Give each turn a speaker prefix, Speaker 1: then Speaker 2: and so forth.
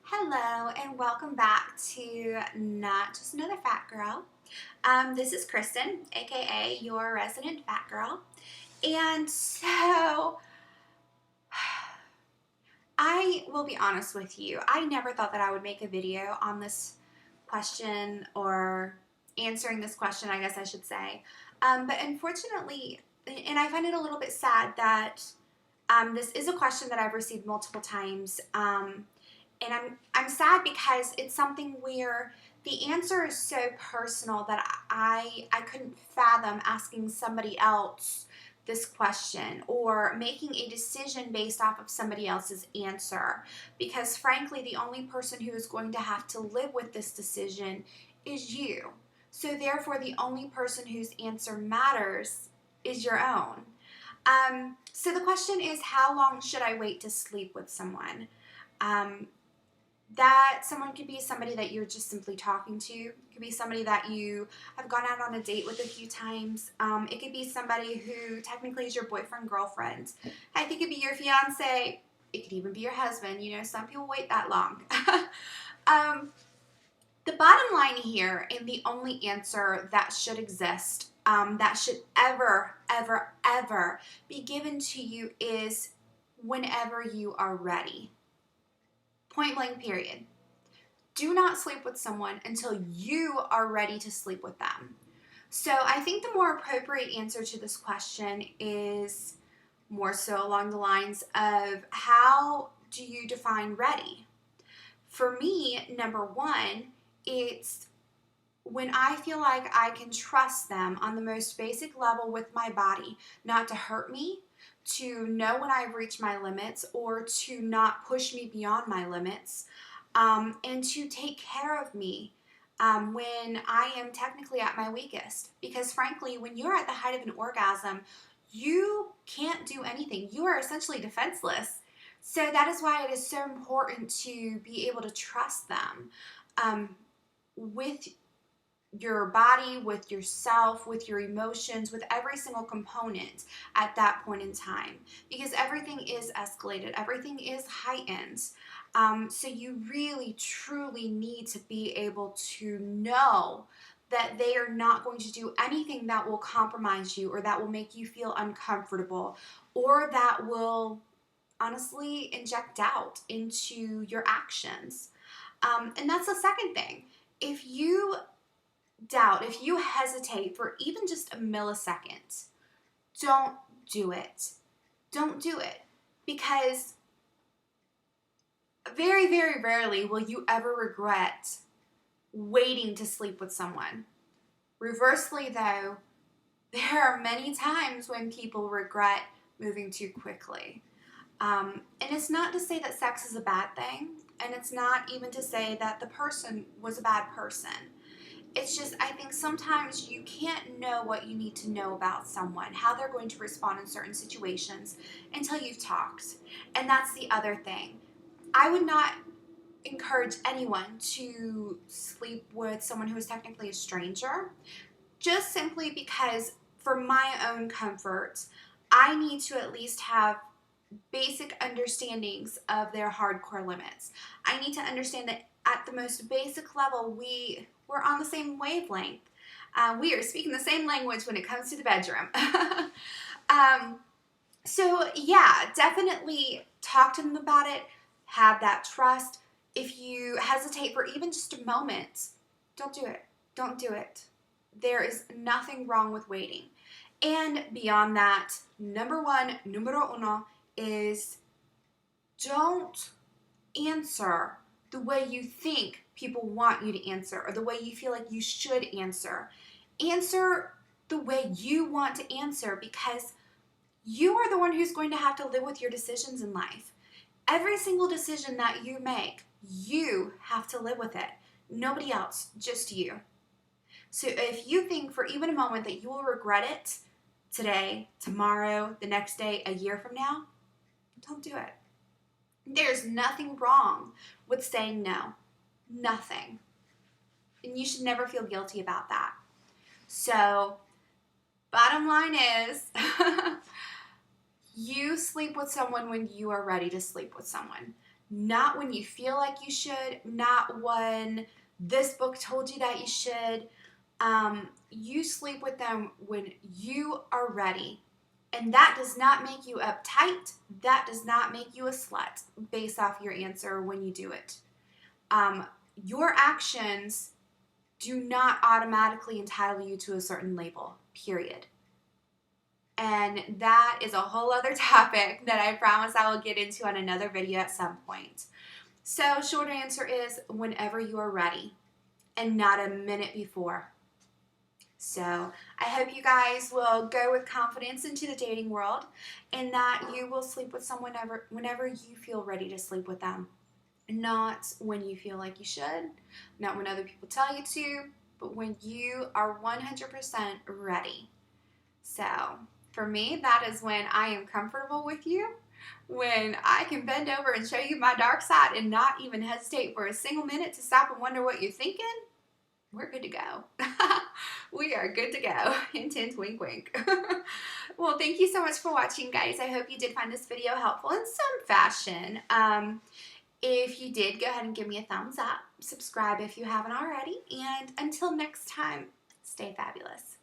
Speaker 1: Hello and welcome back to Not Just Another Fat Girl. This is Kristen, aka your resident fat girl. And so I will be honest with you. I never thought that I would make a video on this question or answering this question, I guess I should say. But unfortunately, and I find it a little bit sad that this is a question that I've received multiple times. And I'm sad because it's something where the answer is so personal that I couldn't fathom asking somebody else this question or making a decision based off of somebody else's answer, because frankly the only person who is going to have to live with this decision is you. So therefore the only person whose answer matters is your own. So the question is, how long should I wait to sleep with someone? That someone could be somebody that you're just simply talking to. It could be somebody that you have gone out on a date with a few times. It could be somebody who technically is your boyfriend, girlfriend. I think it could be your fiance. It could even be your husband. You know, some people wait that long. The bottom line here, and the only answer that should exist, that should ever, ever, ever be given to you is whenever you are ready. Point blank, period. Do not sleep with someone until you are ready to sleep with them. So I think the more appropriate answer to this question is more so along the lines of, how do you define ready? For me, number one, it's when I feel like I can trust them on the most basic level with my body, not to hurt me, to know when I've reached my limits, or to not push me beyond my limits, and to take care of me when I am technically at my weakest. Because frankly, when you're at the height of an orgasm, you can't do anything. You are essentially defenseless. So that is why it is so important to be able to trust them with your body, with yourself, with your emotions, with every single component at that point in time, because everything is escalated, everything is heightened. So you really truly need to be able to know that they are not going to do anything that will compromise you, or that will make you feel uncomfortable, or that will honestly inject doubt into your actions. And that's the second thing. If you doubt, if you hesitate for even just a millisecond, don't do it. Don't do it. Because very, very rarely will you ever regret waiting to sleep with someone. Reversely, though, there are many times when people regret moving too quickly. And it's not to say that sex is a bad thing, and it's not even to say that the person was a bad person. It's just, I think sometimes you can't know what you need to know about someone, how they're going to respond in certain situations, until you've talked. And that's the other thing. I would not encourage anyone to sleep with someone who is technically a stranger, just simply because, for my own comfort, I need to at least have basic understandings of their hardcore limits. I need to understand that at the most basic level, we're on the same wavelength. We are speaking the same language when it comes to the bedroom. So yeah, definitely talk to them about it. Have that trust. If you hesitate for even just a moment, don't do it. Don't do it. There is nothing wrong with waiting. And beyond that, number one, numero uno, is don't answer the way you think people want you to answer, or the way you feel like you should answer. Answer the way you want to answer, because you are the one who's going to have to live with your decisions in life. Every single decision that you make, you have to live with it. Nobody else, just you. So if you think for even a moment that you will regret it today, tomorrow, the next day, a year from now, don't do it. There's nothing wrong with saying no. Nothing. And you should never feel guilty about that. So, bottom line is, you sleep with someone when you are ready to sleep with someone. not when you feel like you should, not when this book told you that you should. You sleep with them when you are ready. And that does not make you uptight. That does not make you a slut based off your answer when you do it. Your actions do not automatically entitle you to a certain label, period. And that is a whole other topic that I promise I will get into on another video at some point. So short answer is whenever you are ready and not a minute before. So I hope you guys will go with confidence into the dating world and that you will sleep with someone whenever you feel ready to sleep with them. Not when you feel like you should, not when other people tell you to, but when you are 100% ready. So for me, that is when I am comfortable with you, when I can bend over and show you my dark side and not even hesitate for a single minute to stop and wonder what you're thinking. We're good to go. We are good to go. Hint, hint, wink, wink. Well, thank you so much for watching, guys. I hope you did find this video helpful in some fashion. If you did, go ahead and give me a thumbs up. Subscribe if you haven't already. And until next time, stay fabulous.